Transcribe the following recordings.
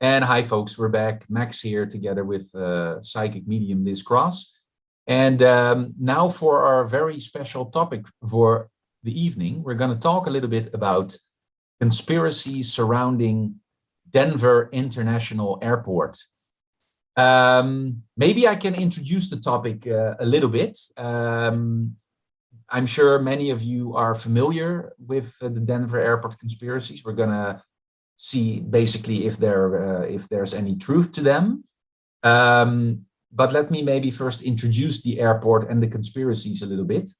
And hi, folks, we're back. Max here together with psychic medium Liz Cross. And now for our very special topic for the evening, we're going to talk a little bit about conspiracies surrounding Denver International Airport. Maybe I can introduce the topic a little bit. I'm sure many of you are familiar with the Denver Airport conspiracies. We're going to see basically if there's any truth to them. But let me maybe first introduce the airport and the conspiracies a little bit.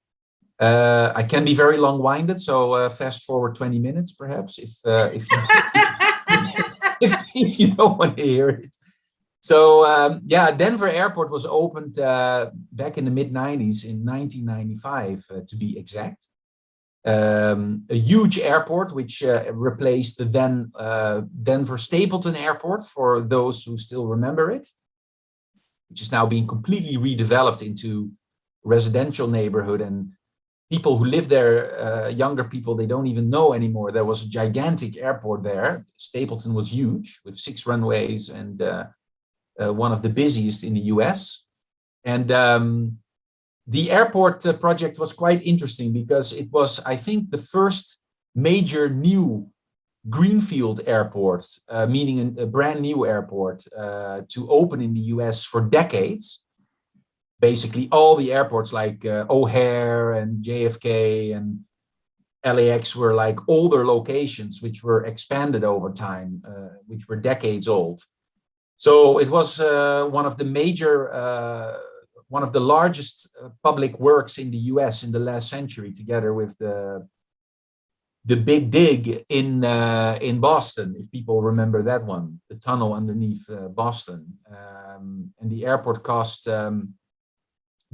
I can be very long-winded, so fast forward 20 minutes perhaps if if you don't want to hear it. So yeah, Denver Airport was opened back in the mid-90s in 1995 to be exact. A huge airport which replaced the then Denver Stapleton Airport, for those who still remember it, which is now being completely redeveloped into residential neighborhood, and people who live there, younger people, they don't even know anymore. There was a gigantic airport there. Stapleton was huge with 6 runways and one of the busiest in the US. And the airport project was quite interesting because it was, I think, the first major new greenfield airport, meaning a brand new airport to open in the US for decades. Basically, all the airports like O'Hare and JFK and LAX were like older locations which were expanded over time, which were decades old. So it was one of the major one of the largest public works in the US in the last century, together with the Big Dig in Boston, if people remember that one, the tunnel underneath Boston. And the airport cost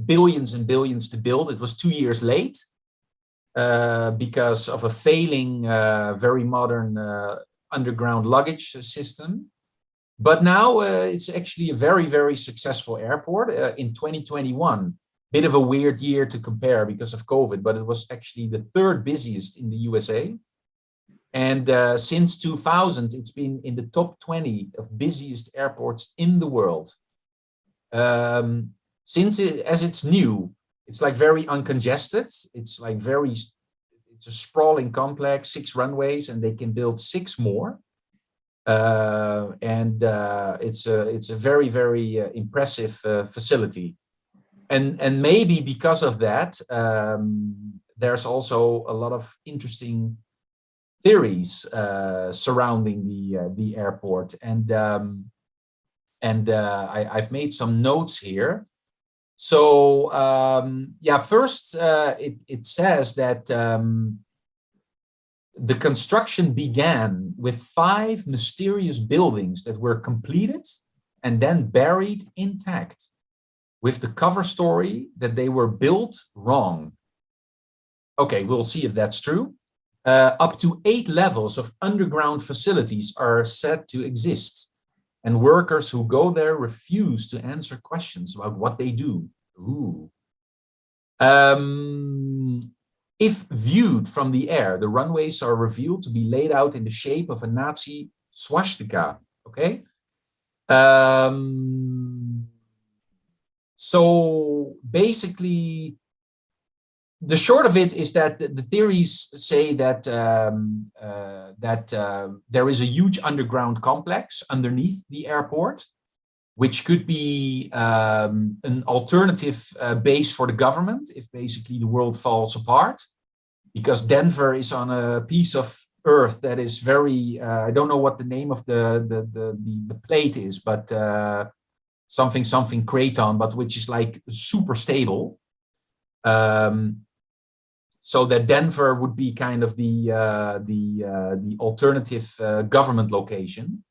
billions and billions to build. It was 2 years late because of a failing, very modern underground luggage system. But now it's actually a very, very successful airport. In 2021, bit of a weird year to compare because of COVID, but it was actually the 3rd busiest in the USA. And since 2000, it's been in the top 20 of busiest airports in the world. As it's new, it's like very uncongested. It's like it's a sprawling complex, 6 runways, and they can build 6 more. It's a very, very impressive facility, and maybe because of that, there's also a lot of interesting theories surrounding the airport, and I've made some notes here. So yeah, first it says that the construction began with 5 mysterious buildings that were completed and then buried intact, with the cover story that they were built wrong. Okay, we'll see if that's true. Up to 8 levels of underground facilities are said to exist, and workers who go there refuse to answer questions about what they do. Ooh. If viewed from the air, the runways are revealed to be laid out in the shape of a Nazi swastika. Okay. So basically, the short of it is that the theories say that there is a huge underground complex underneath the airport, which could be an alternative base for the government if basically the world falls apart, because Denver is on a piece of earth that is very, I don't know what the name of the plate is, but something craton, but which is like super stable. So that Denver would be kind of the alternative government location.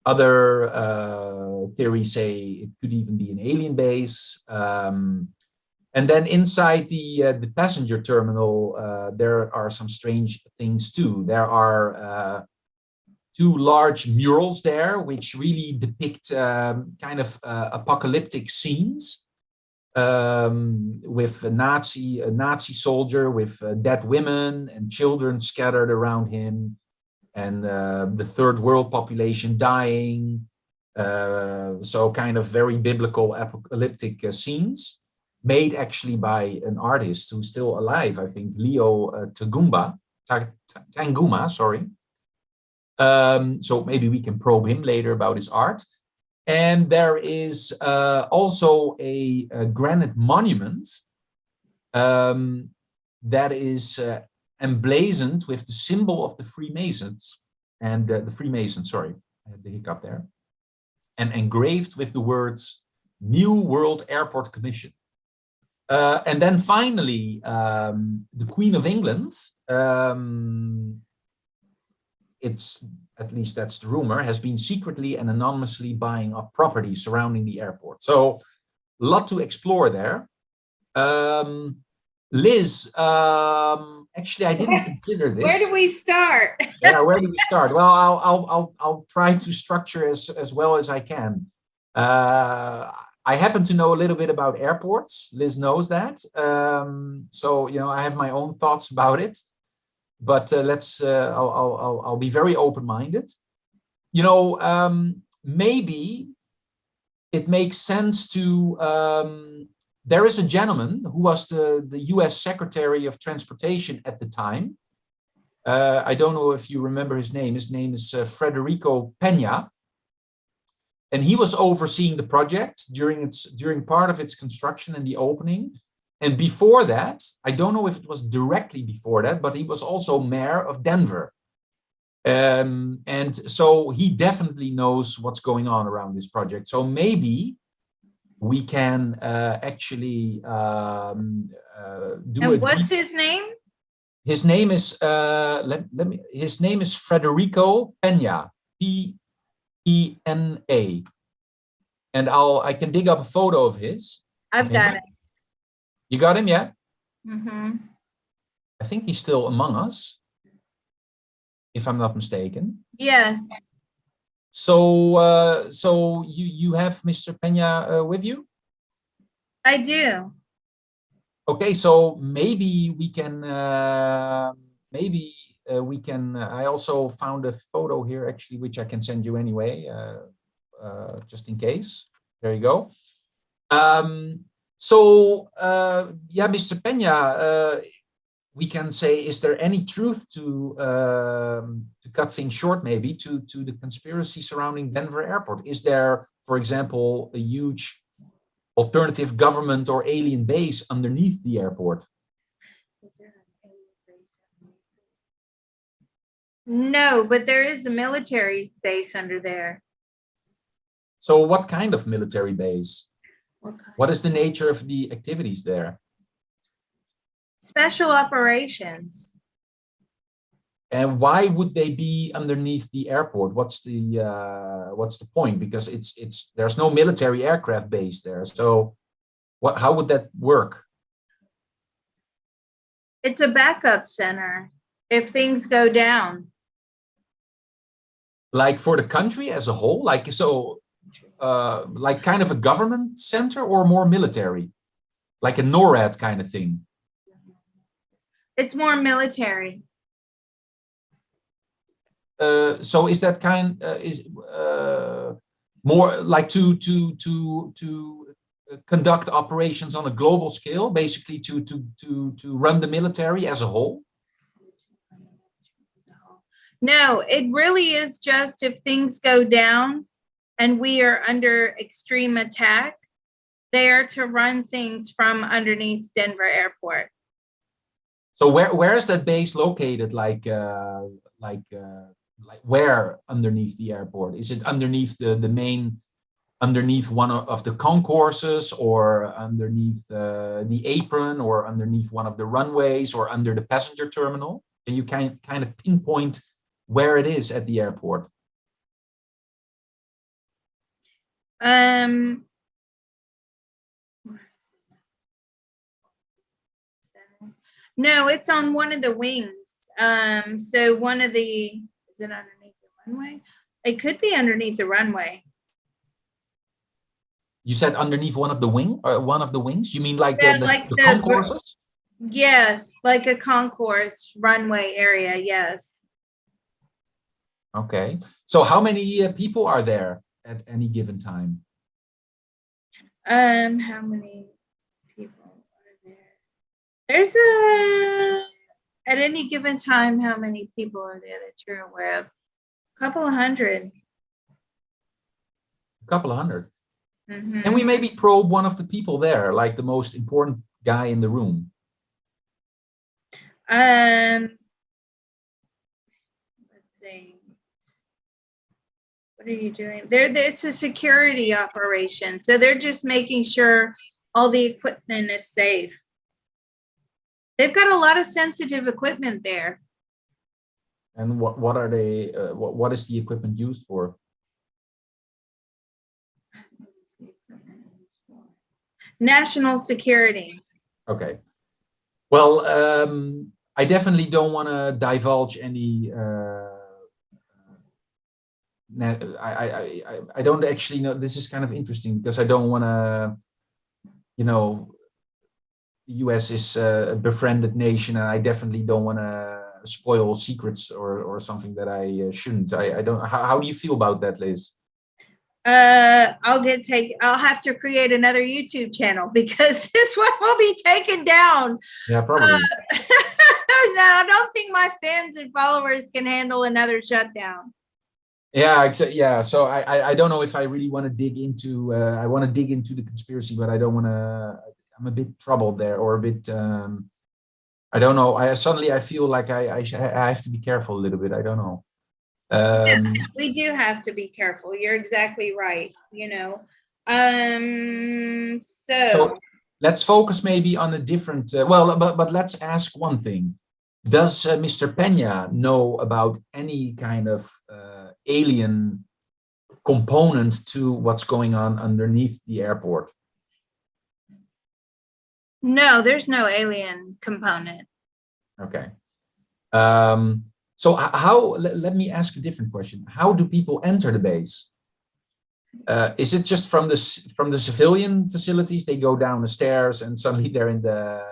Other theories say it could even be an alien base. And then inside the passenger terminal, there are some strange things too. There are two large murals there, which really depict kind of apocalyptic scenes, with a Nazi soldier with dead women and children scattered around him, and the third world population dying. So kind of very biblical apocalyptic scenes, made actually by an artist who's still alive, I think, Leo Tanguma, sorry. So maybe we can probe him later about his art. And there is also a granite monument that is emblazoned with the symbol of the Freemasons, and the Freemasons, sorry, I had the hiccup there, and engraved with the words New World Airport Commission. And then finally, the Queen of England, it's, at least that's the rumor, has been secretly and anonymously buying up property surrounding the airport. So a lot to explore there. Liz, actually, I didn't consider this. Where do we start? Yeah, where do we start? Well, I'll try to structure as well as I can. I happen to know a little bit about airports. Liz knows that. So, you know, I have my own thoughts about it. But I'll be very open-minded. You know, maybe it makes sense to, there is a gentleman who was the US Secretary of Transportation at the time. I don't know if you remember his name. His name is Federico Peña. And he was overseeing the project during part of its construction and the opening. And before that, I don't know if it was directly before that, but he was also mayor of Denver. And so he definitely knows what's going on around this project. So maybe we can actually do. And what's his name? His name is his name is Federico Peña, P-E-N-A, and I can dig up a photo of his. I've got it. You got him, yeah? Mm-hmm. I think he's still among us, if I'm not mistaken. Yes. So so you have Mr. Peña with you? I do. Okay, so maybe we can I also found a photo here actually, which I can send you anyway, just in case. There you go. So yeah, Mr. Peña, we can say, is there any truth to cut things short, maybe, to the conspiracy surrounding Denver Airport? Is there, for example, a huge alternative government or alien base underneath the airport? No, but there is a military base under there. So what kind of military base? What is the nature of the activities there? Special operations. And why would they be underneath the airport? What's the point? Because there's no military aircraft base there. So how would that work? It's a backup center if things go down. Like for the country as a whole? Like like kind of a government center or more military? Like a NORAD kind of thing? It's more military. So is that more like to conduct operations on a global scale, basically to run the military as a whole? No, it really is just if things go down and we are under extreme attack, they are to run things from underneath Denver Airport. So where is that base located? Like where underneath the airport? Is it underneath the main, underneath one of the concourses, or underneath the apron, or underneath one of the runways, or under the passenger terminal? Can you kind of pinpoint where it is at the airport? No, it's on one of the wings. So one of the, is it underneath the runway. It could be underneath the runway. You said underneath one of the wings? You mean like Yeah, the, like the the concourses? yes, like a concourse runway area. Yes. Okay. So how many people are there at any given time? How many people are there? There's a at any given time, how many people are there that you're aware of? A couple of hundred. A couple of hundred. Mm-hmm. And we maybe probe one of the people there, like the most important guy in the room. Let's see. What are you doing? It's a security operation. So they're just making sure all the equipment is safe. They've got a lot of sensitive equipment there. And what are they? What is the equipment used for? National security. Okay. Well, I definitely don't want to divulge any. I don't actually know. This is kind of interesting because I don't want to. You know, the U.S. is a befriended nation, and I definitely don't want to spoil secrets or something that I shouldn't. I don't. How do you feel about that, Liz? I'll have to create another YouTube channel because this one will be taken down. Yeah, probably. No, I don't think my fans and followers can handle another shutdown. Yeah, yeah. So I don't know if I really want to dig into. I want to dig into the conspiracy, but I don't want to. I'm a bit troubled there, or a bit. I don't know. I feel like I have to be careful a little bit. I don't know. We do have to be careful. You're exactly right. So let's focus maybe on a different. But let's ask one thing. Does Mr. Peña know about any kind of alien component to what's going on underneath the airport? No, there's no alien component. Okay. So let me ask a different question. How do people enter the base? Is it just from the civilian facilities? They go down the stairs and suddenly they're in the.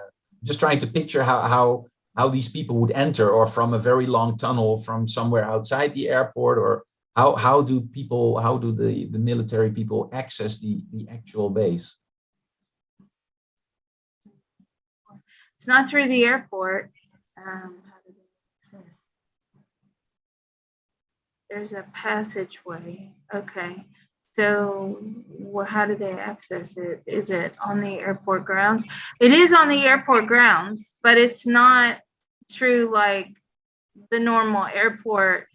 Just trying to picture how these people would enter, or from a very long tunnel from somewhere outside the airport, or how do the military people access the actual base? It's not through the airport. How do they access? There's a passageway. Okay. So how do they access it? Is it on the airport grounds? It is on the airport grounds, but it's not through like the normal airport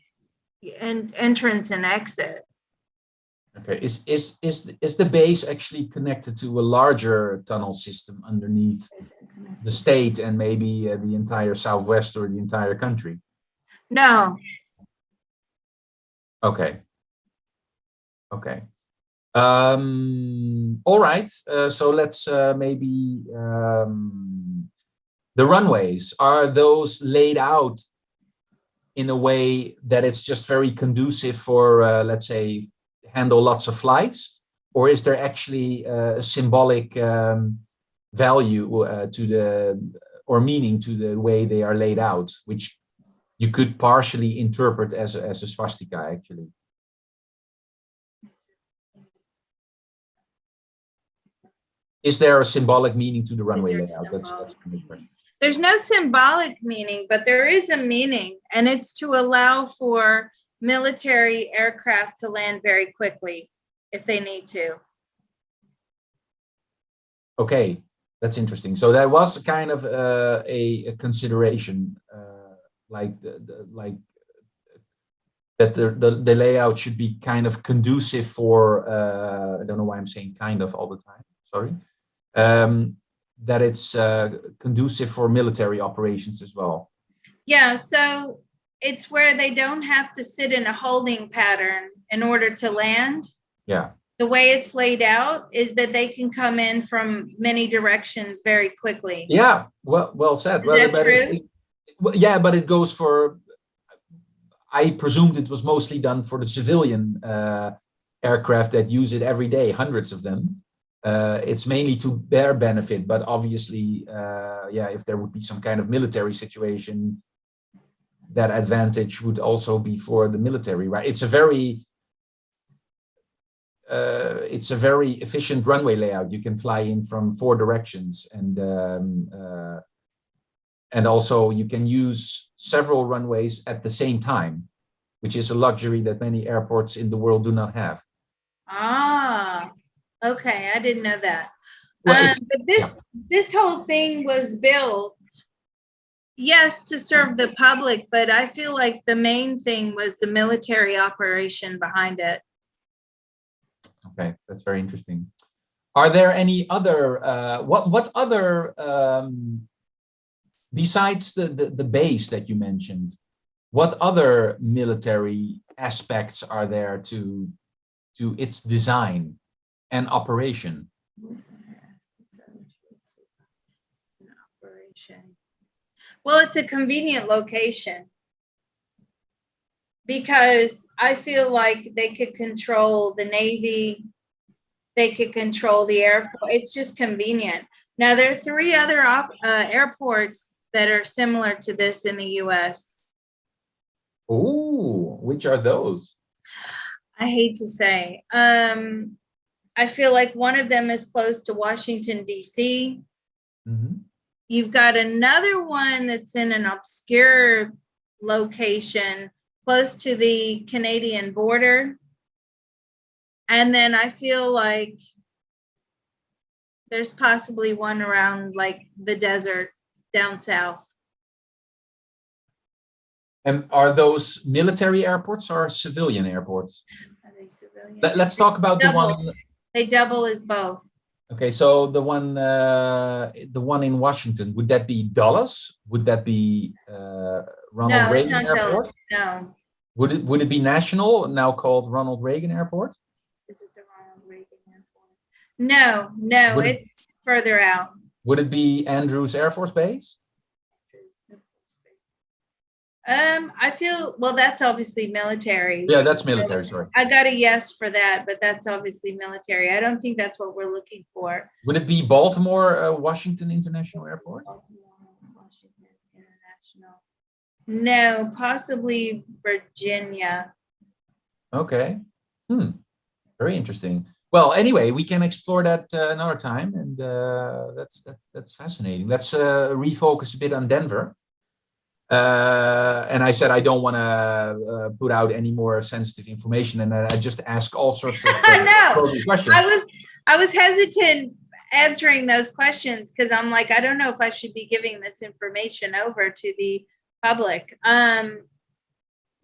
entrance and exit. Okay. Is the base actually connected to a larger tunnel system underneath the state and maybe the entire Southwest or the entire country? No. Okay. Okay. All right. So let's maybe the runways, are those laid out in a way that it's just very conducive for, let's say, handle lots of flights, or is there actually a symbolic value to the, or meaning to the way they are laid out, which you could partially interpret as a swastika actually? Is there a symbolic meaning to the runway layout? That's my big question. There's no symbolic meaning, but there is a meaning, and it's to allow for military aircraft to land very quickly if they need to. Okay, that's interesting. So that was kind of a consideration, like that the layout should be kind of conducive for. I don't know why I'm saying kind of all the time. Sorry. That it's conducive for military operations as well. Yeah, so it's where they don't have to sit in a holding pattern in order to land. Yeah. The way it's laid out is that they can come in from many directions very quickly. Yeah, well said. Is that true? Yeah, but it goes for. I presumed it was mostly done for the civilian aircraft that use it every day, hundreds of them. It's mainly to their benefit, but obviously, yeah, if there would be some kind of military situation, that advantage would also be for the military, right? It's a very efficient runway layout. You can fly in from 4 directions, and also you can use several runways at the same time, which is a luxury that many airports in the world do not have. Ah, okay, I didn't know that. Well, But this whole thing was built, yes, to serve the public, but I feel like the main thing was the military operation behind it. Okay, that's very interesting. Are there any other what other besides the base that you mentioned, what other military aspects are there to its design and operation? Well, it's a convenient location because I feel like they could control the Navy, they could control the Air Force. It's just convenient. Now, there are 3 other airports that are similar to this in the US. Oh, which are those? I hate to say. I feel like one of them is close to Washington, D.C. Mm-hmm. You've got another one that's in an obscure location close to the Canadian border. And then I feel like there's possibly one around like the desert down south. And are those military airports or civilian airports? Are they civilian? Let's talk about the one. They double as both. Okay, so the one in Washington, would that be Dulles? Would that be Ronald No, it's Reagan not Airport? Dulles. No. Would it be National, now called Ronald Reagan Airport? Is it the Ronald Reagan Airport? No, no, it's further out. Would it be Andrews Air Force Base? I feel, well, that's obviously military. Yeah, that's military, sorry. I got a yes for that, but that's obviously military. I don't think that's what we're looking for. Would it be Baltimore Washington International Airport? Baltimore, Washington International. No, possibly Virginia. Okay. Very interesting. Well, anyway, we can explore that another time, and that's fascinating. Let's refocus a bit on Denver. And I said I don't want to put out any more sensitive information, and I just ask all sorts of questions. I was hesitant answering those questions because I'm like, I don't know if I should be giving this information over to the public. Well,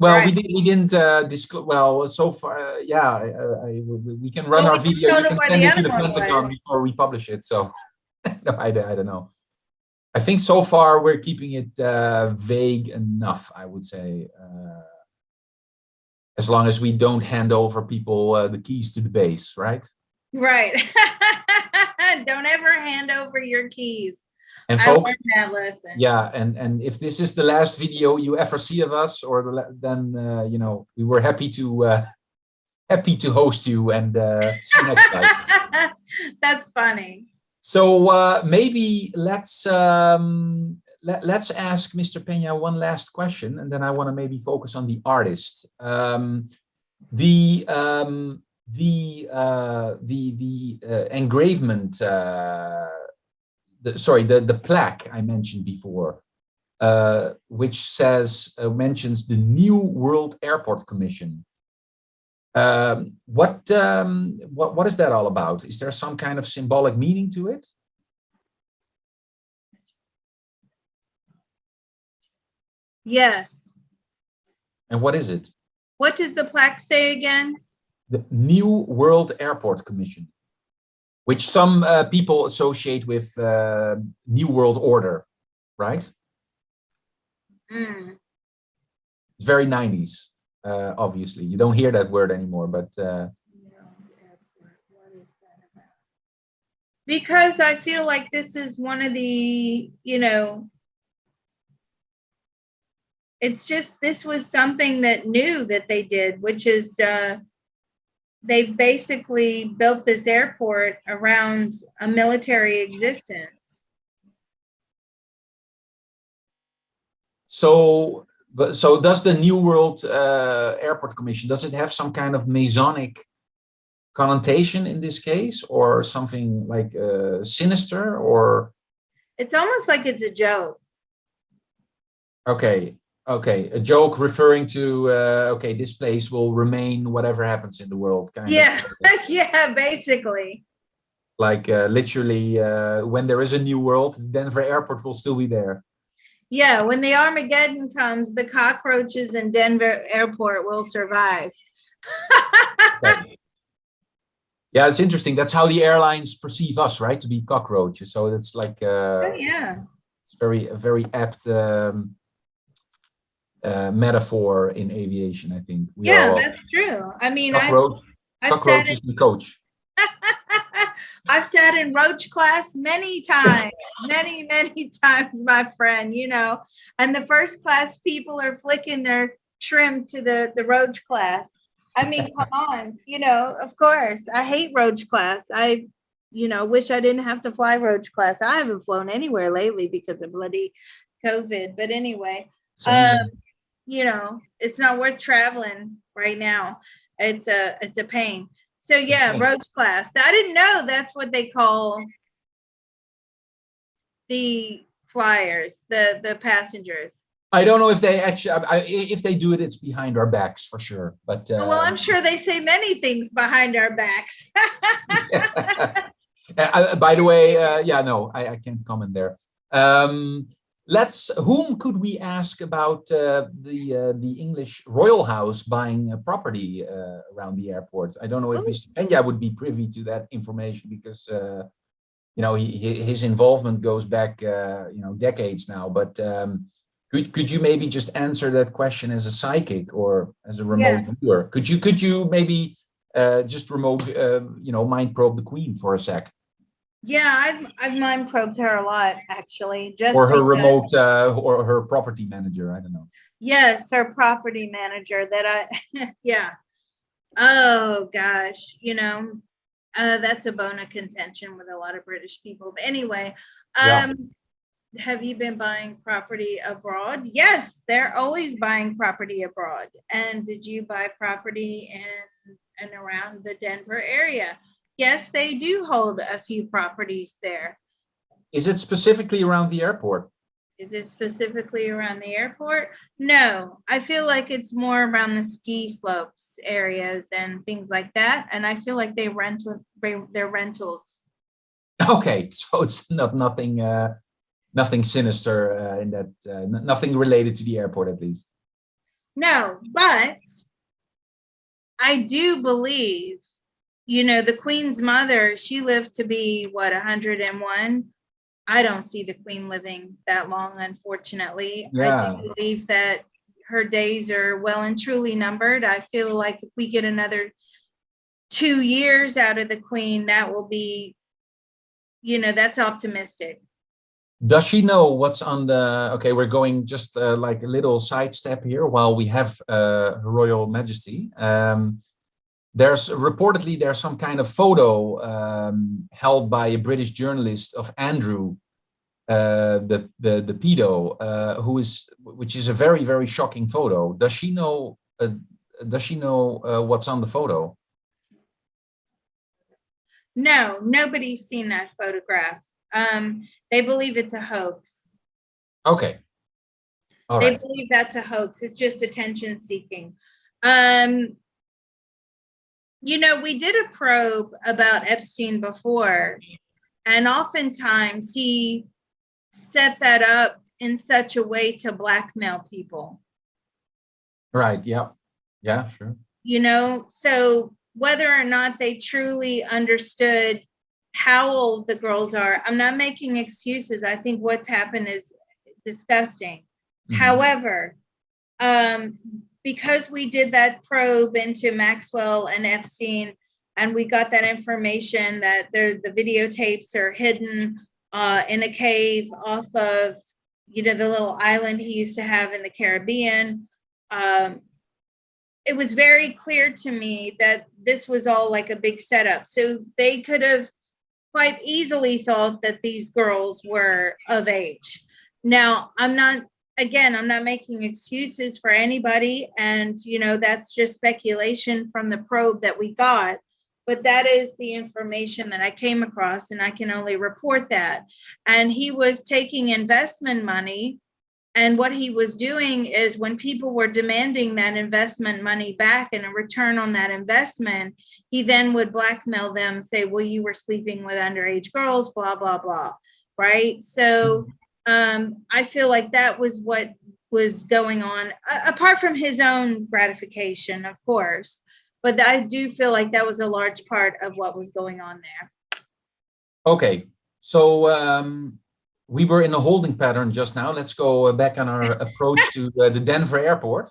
right. we didn't disclose. Well, so far, yeah, we can run our video. You can send it to the Pentagon before we publish it. So, no, I don't know. I think so far we're keeping it vague enough, I would say, as long as we don't hand over people the keys to the base, right? Right. Don't ever hand over your keys. And folks, I learned that lesson. Yeah, and if this is the last video you ever see of us, or then you know, we were happy to host you, and see you next time. That's funny. So maybe let's ask Mr. Peña one last question, and then I want to maybe focus on the artist. The engravement, the plaque I mentioned before, which says mentions the New World Airport Commission. What is that all about? Is there some kind of symbolic meaning to it? Yes. And what is it? What does the plaque say again? The New World Airport Commission, which some people associate with New World Order, right? It's very 90s. Obviously, you don't hear that word anymore, but because I feel like this is one of the, you know, It's just, this was something that new that they did, which is they've basically built this airport around a military existence. So, so does the New World Airport Commission, does it have some kind of Masonic connotation in this case, or something like sinister, or? It's almost like it's a joke. Okay, okay, a joke referring to okay, this place will remain whatever happens in the world, kind Yeah, of. yeah, basically. Like literally, when there is a new world, Denver Airport will still be there. Yeah, when the Armageddon comes, the cockroaches in Denver Airport will survive. Right. Yeah, it's interesting. That's how the airlines perceive us, right? To be cockroaches. So it's like Oh, yeah. it's a very apt metaphor in aviation. I think we are Yeah, all that's true. I mean, cockroach, I've sat in cockroaches and coach. I've sat in roach class many times, many times, my friend, you know, and the first class people are flicking their trim to the roach class. I mean, come on, you know, of course, I hate roach class. I, you know, wish I didn't have to fly roach class. I haven't flown anywhere lately because of bloody COVID. But anyway, Same. you know, it's not worth traveling right now. It's a pain. So yeah, roach class. I didn't know that's what they call the flyers, the passengers. I don't know if they actually, if they do it, it's behind our backs for sure. But Well, I'm sure they say many things behind our backs. by the way, yeah, no, I can't comment there. Whom could we ask about the English royal house buying a property around the airport? I don't know if Mr. Pena would be privy to that information, because you know, his involvement goes back you know, decades now. But could you maybe just answer that question as a psychic or as a remote viewer? Could you maybe just remote you know, mind probe the Queen for a sec? Yeah, I've mind probed her a lot, actually. Or her remote or her property manager, I don't know. Yes, her property manager that I yeah. Oh gosh, you know, that's a bone of contention with a lot of British people. But anyway, Yeah. have you been buying property abroad? Yes, they're always buying property abroad. And did you buy property in and around the Denver area? Yes, they do hold a few properties there. Is it specifically around the airport? Is it specifically around the airport? No, I feel like it's more around the ski slopes areas and things like that. And I feel like they rent with their rentals. Okay, so it's nothing nothing sinister in that, nothing related to the airport, at least. No, but I do believe, you know, the Queen's mother, she lived to be what, 101? I don't see the Queen living that long, unfortunately. Yeah. I do believe that her days are well and truly numbered. I feel like if we get another 2 years out of the Queen, that will be, you know, that's optimistic. Does she know what's on the, okay, we're going just like a little sidestep here while we have Her Royal Majesty. There's reportedly some kind of photo held by a British journalist of Andrew, the pedo, which is a very shocking photo. Does she know what's on the photo? No, nobody's seen that photograph. They believe it's a hoax. Okay. All right. They believe that's a hoax. It's just attention seeking. You know, we did a probe about Epstein before, and oftentimes he set that up in such a way to blackmail people. Right. Yeah. Yeah, sure. You know, so whether or not they truly understood how old the girls are, I'm not making excuses. I think what's happened is disgusting. However, because we did that probe into Maxwell and Epstein, and we got that information that the videotapes are hidden in a cave off of you know, the little island he used to have in the Caribbean. It was very clear to me that this was all like a big setup. So they could have quite easily thought that these girls were of age. Now, I'm not making excuses for anybody. And, you know, that's just speculation from the probe that we got. But that is the information that I came across, and I can only report that. And he was taking investment money. And what he was doing is when people were demanding that investment money back and a return on that investment, he then would blackmail them, say, well, you were sleeping with underage girls, blah, blah, blah. Right. So I feel like that was what was going on, apart from his own gratification, of course. But I do feel like that was a large part of what was going on there. Okay. So we were in a holding pattern just now. Let's go back on our approach to the Denver airport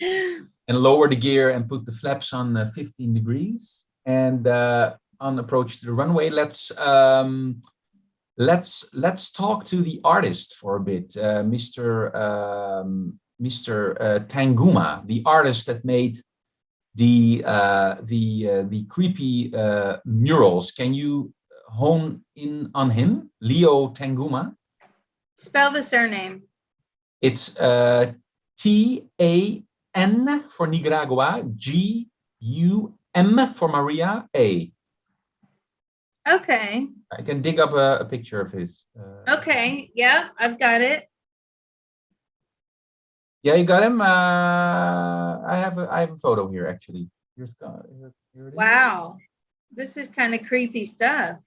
and lower the gear and put the flaps on 15 degrees. And on approach to the runway, let's talk to the artist for a bit, Mr. Tanguma, the artist that made the creepy murals. Can you hone in on him, Leo Tanguma? Spell the surname. It's T-A-N for Nicaragua, G-U-M for Maria, A. Okay. I can dig up a picture of his. Okay. Yeah, I've got it. Yeah, you got him. I have a photo here actually. Here it is. Wow, this is kind of creepy stuff.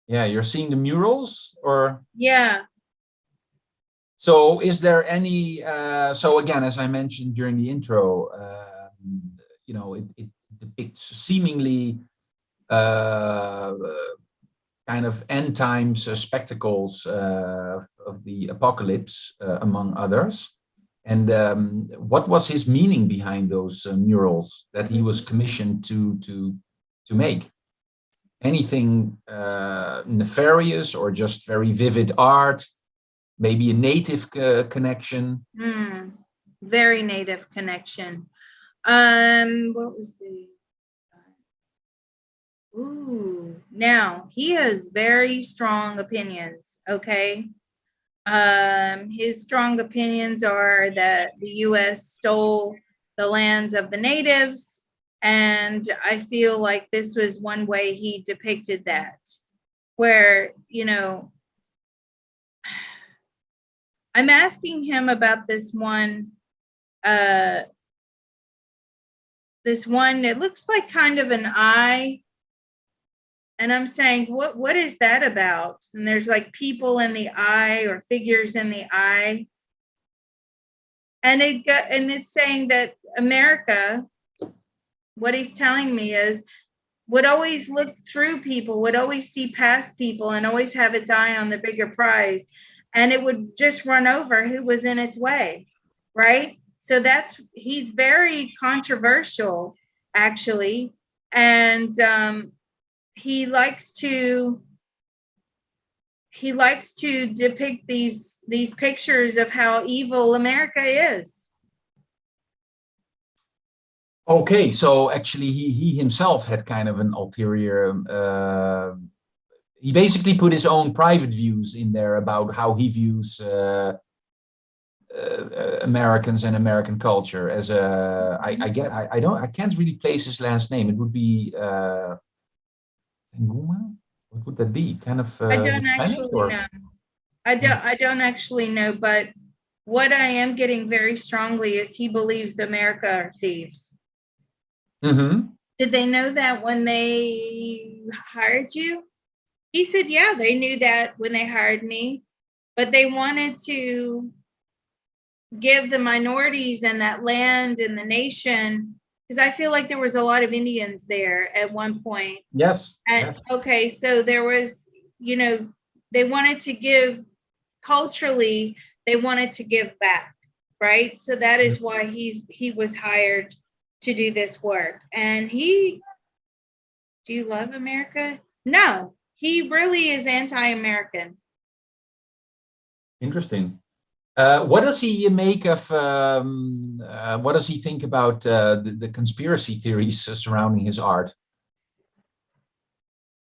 Yeah, you're seeing the murals, or? Yeah. So is there any, so again, as I mentioned during the intro, you know, it depicts seemingly kind of end times spectacles of the apocalypse, among others. And what was his meaning behind those murals that he was commissioned to make? Anything nefarious, or just very vivid art? Maybe a native connection? Very native connection. What was the? Ooh, now he has very strong opinions. Okay. His strong opinions are that the U.S. stole the lands of the natives, and I feel like this was one way he depicted that, where, you know, I'm asking him about this one, it looks like kind of an eye. And I'm saying, what is that about? And there's like people in the eye or figures in the eye. And it's saying that America, what he's telling me is, would always look through people, would always see past people, and always have its eye on the bigger prize. And it would just run over who was in its way, right? So he's very controversial, actually. And he likes to depict these pictures of how evil America is. Okay, so actually he himself had kind of an ulterior, he basically put his own private views in there about how he views Americans and American culture as a, I can't really place his last name. It would be Nguma? What would that be? Kind of I don't actually know. I don't actually know, but what I am getting very strongly is he believes America are thieves. Mm-hmm. Did they know that when they hired you? He said, yeah, they knew that when they hired me, but they wanted to give the minorities and that land and the nation, because I feel like there was a lot of Indians there at one point. Yes. And, okay, so there was, you know, they wanted to give culturally, they wanted to give back, right? So that is why he was hired to do this work. And do you love America? No, he really is anti-American. Interesting. What does he make of, what does he think about the conspiracy theories surrounding his art?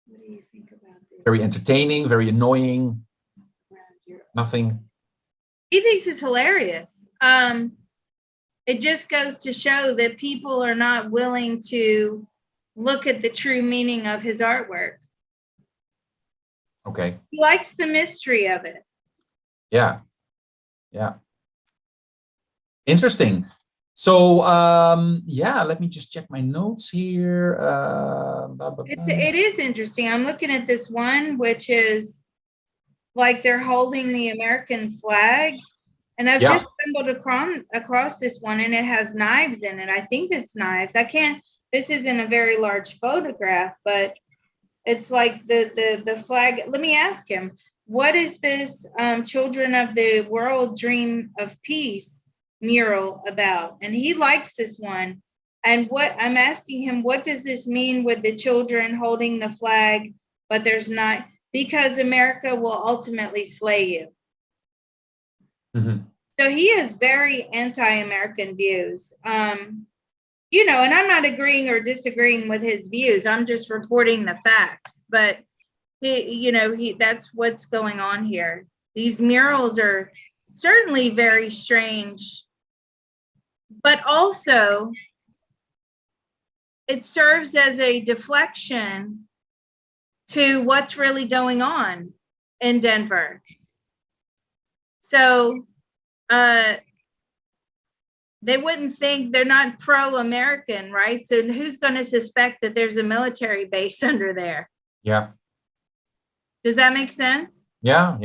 What do you think about this? Very entertaining, very annoying, nothing. He thinks it's hilarious. It just goes to show that people are not willing to look at the true meaning of his artwork. Okay. He likes the mystery of it. Yeah. Yeah. Interesting. So, yeah, let me just check my notes here. It is interesting. I'm looking at this one, which is like they're holding the American flag. And I've just stumbled across this one, and it has knives in it. I think it's knives. This isn't a very large photograph, but it's like the flag. Let me ask him, what is this Children of the World Dream of Peace mural about? And he likes this one. And what I'm asking him, what does this mean with the children holding the flag, but there's not, because America will ultimately slay you. Mm-hmm. So he has very anti-American views. You know, and I'm not agreeing or disagreeing with his views. I'm just reporting the facts. But that's what's going on here. These murals are certainly very strange, but also it serves as a deflection to what's really going on in Denver. So they wouldn't think, they're not pro-American, right? So who's going to suspect that there's a military base under there? Yeah. Does that make sense? Yeah.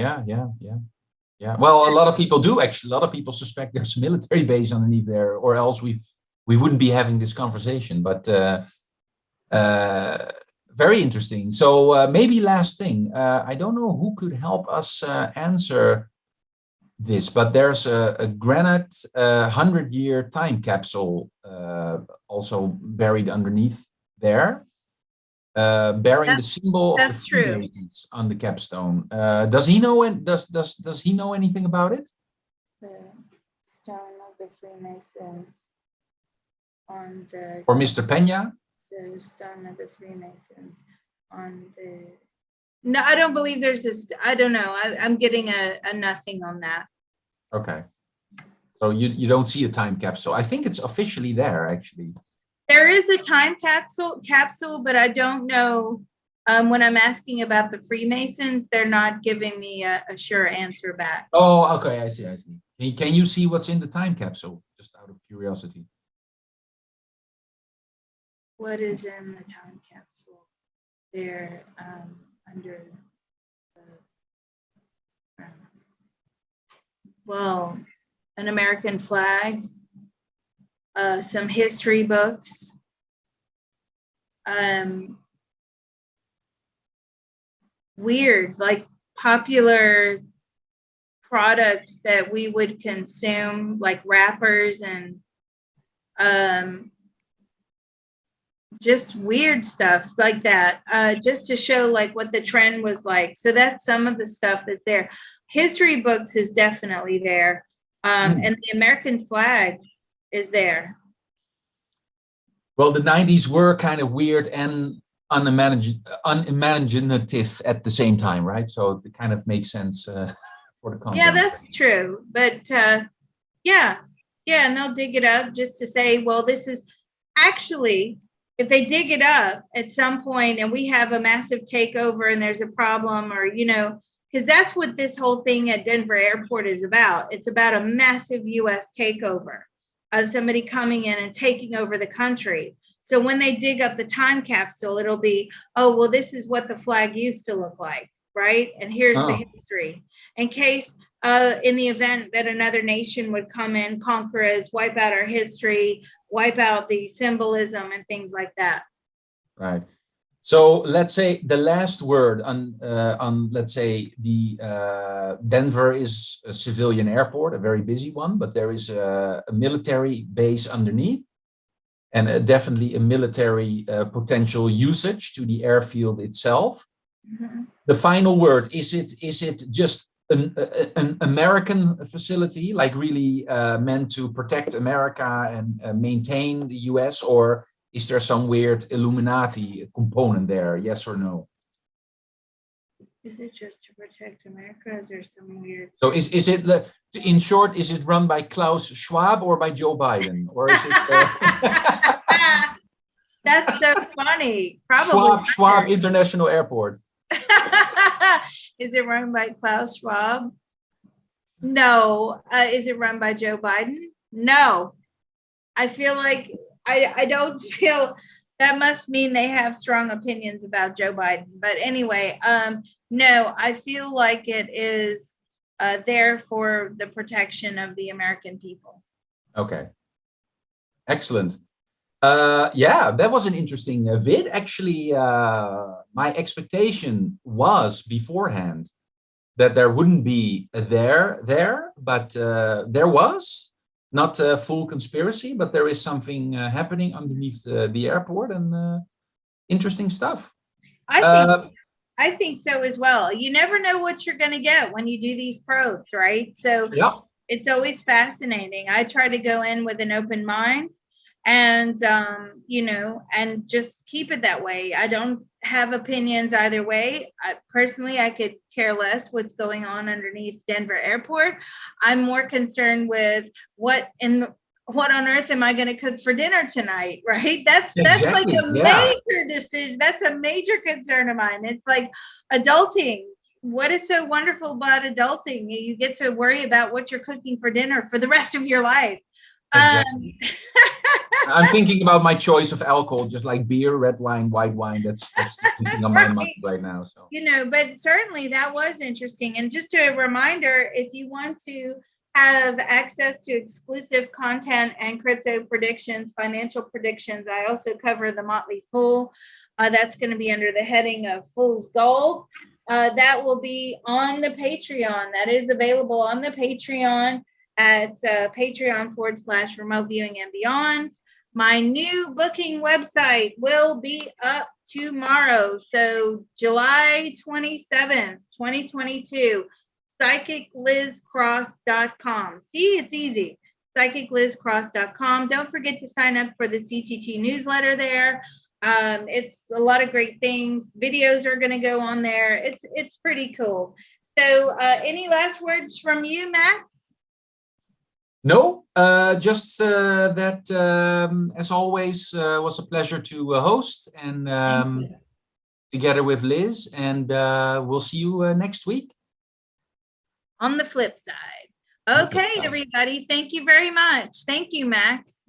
Well, a lot of people do, actually. A lot of people suspect there's a military base underneath there, or else we wouldn't be having this conversation. But very interesting. So maybe last thing, I don't know who could help us answer this, but there's a granite 100-year time capsule also buried underneath there, bearing the symbol of the Freemasons on the capstone. Does he know does he know anything about it? The stone of the Freemasons on the, or Mr. Peña? So stone of the Freemasons on the. No, I don't believe there's this. I don't know. I'm getting a nothing on that. Okay. So you don't see a time capsule. I think it's officially there, actually. There is a time capsule, but I don't know. When I'm asking about the Freemasons, they're not giving me a sure answer back. Oh, okay. I see. Can you see what's in the time capsule? Just out of curiosity. What is in the time capsule? They're under the, well, an American flag, some history books, weird, like popular products that we would consume, like wrappers and just weird stuff like that, just to show like what the trend was like. So that's some of the stuff that's there. History books is definitely there. And the American flag is there. Well, the 90s were kind of weird and unimaginative at the same time, right? So it kind of makes sense for the content. Yeah, that's true. But yeah, and they'll dig it up just to say, well, this is actually, if they dig it up at some point and we have a massive takeover and there's a problem, or, because that's what this whole thing at Denver Airport is about. It's about a massive US takeover of somebody coming in and taking over the country. So when they dig up the time capsule, it'll be, oh, well, this is what the flag used to look like, right? And here's the history. In case, in the event that another nation would come in, conquer us, wipe out our history, wipe out the symbolism and things like that. Right. So let's say the last word on let's say the Denver is a civilian airport, a very busy one, but there is a military base underneath, and definitely a military potential usage to the airfield itself. Mm-hmm. The final word, is it just an American facility, like really meant to protect America and maintain the US, or is there some weird Illuminati component there? Yes or no? Is it just to protect America? Is there some weird? So is it, in short, is it run by Klaus Schwab or by Joe Biden, or is it? That's so funny. Probably Schwab International Airport. Is it run by Klaus Schwab? No. Is it run by Joe Biden? No. I feel like I don't feel that must mean they have strong opinions about Joe Biden. But anyway, no, I feel like it is there for the protection of the American people. Okay. Excellent. Yeah, that was an interesting vid. Actually, my expectation was beforehand that there wouldn't be a there, but there was not a full conspiracy, but there is something happening underneath the airport, and interesting stuff. I think so as well. You never know what you're going to get when you do these probes, right? So yeah, it's always fascinating. I try to go in with an open mind and, you know, and just keep it that way. I don't have opinions either way. Personally, I could care less what's going on underneath Denver Airport. I'm more concerned with what on earth am I going to cook for dinner tonight, right? That's like a major decision. That's a major concern of mine. It's like adulting. What is so wonderful about adulting? You get to worry about what you're cooking for dinner for the rest of your life. Exactly. I'm thinking about my choice of alcohol, just like beer, red wine, white wine. That's thinking on my mind right now. So, you know, but certainly that was interesting. And just a reminder, if you want to have access to exclusive content and crypto predictions, financial predictions, I also cover the Motley Fool. That's going to be under the heading of Fool's Gold. That will be on the Patreon. That is available on the Patreon at Patreon/remote viewing and beyond. My new booking website will be up tomorrow. So July 27th, 2022, psychiclizcross.com. See, it's easy. psychiclizcross.com. Don't forget to sign up for the CTT newsletter there. It's a lot of great things. Videos are going to go on there. It's pretty cool. So any last words from you, Max? No, just that, as always, was a pleasure to host, and together with Liz, and we'll see you next week. On the flip side. Okay, everybody. Thank you very much. Thank you, Max.